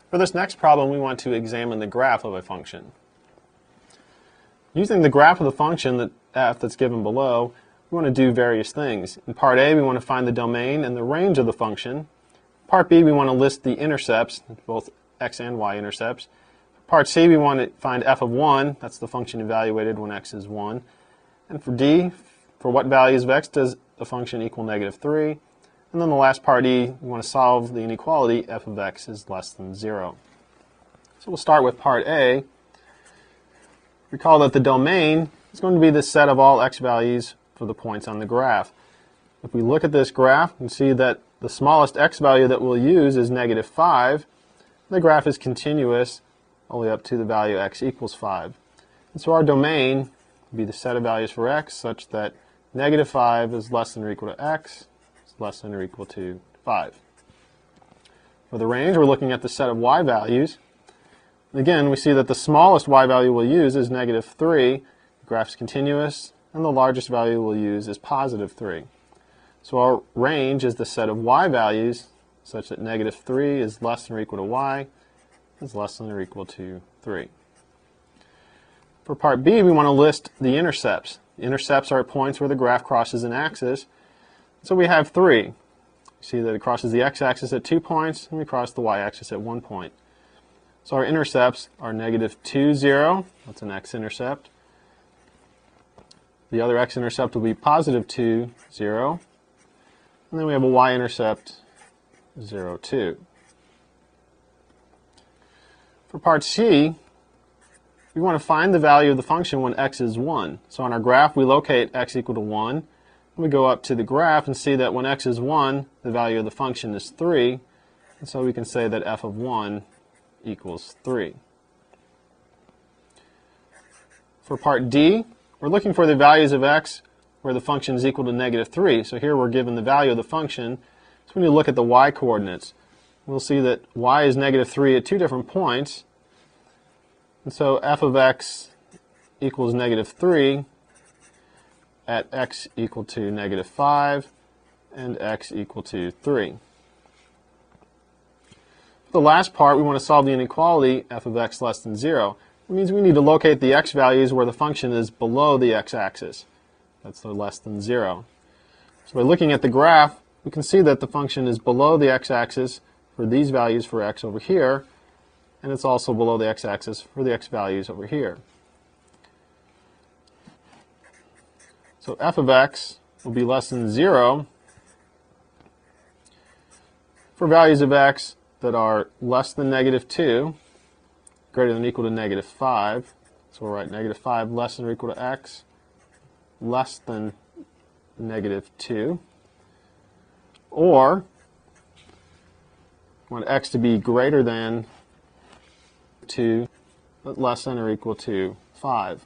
For this next problem, we want to examine the graph of a function. Using the graph of the function that f that's given below, we want to do various things. In part A, we want to find the domain and the range of the function. Part B, we want to list the intercepts, both x and y intercepts. Part C, we want to find f of 1, that's the function evaluated when x is 1. And for D, for what values of x does the function equal -3? And then the last part E, we want to solve the inequality f of x is less than 0. So we'll start with part A. Recall that the domain is going to be the set of all x values for the points on the graph. If we look at this graph, we can see that the smallest x value that we'll use is -5. The graph is continuous all the way up to the value x equals 5. And so our domain will be the set of values for x such that -5 is less than or equal to x, is less than or equal to 5. For the range, we're looking at the set of y values. Again, we see that the smallest y value we'll use is -3. The graph is continuous, and the largest value we'll use is +3. So our range is the set of y values such that -3 is less than or equal to y, is less than or equal to 3. For part B, we want to list the intercepts. The intercepts are points where the graph crosses an axis. So we have 3. You see that it crosses the x-axis at 2 points, and we cross the y-axis at 1 point. So our intercepts are -2, 0. That's an x-intercept. The other x-intercept will be +2, 0. And then we have a y-intercept, 0, 2. For part C, we want to find the value of the function when x is 1. So on our graph, we locate x equal to 1. And we go up to the graph and see that when x is 1, the value of the function is 3. And so we can say that f of 1 equals 3. For part D, we're looking for the values of x where the function is equal to -3. So here we're given the value of the function. So when you look at the y-coordinates, we'll see that y is -3 at 2 different points. And so f of x equals -3 at x equal to -5 and x equal to 3. For the last part, we want to solve the inequality f of x less than 0. It means we need to locate the x values where the function is below the x-axis. That's the less than 0. So by looking at the graph, we can see that the function is below the x-axis for these values for x over here, and it's also below the x-axis for the x values over here. So f of x will be less than 0 for values of x that are less than -2, greater than or equal to -5. So we'll write -5 less than or equal to x, less than -2. Or we want x to be greater than 2, but less than or equal to 5.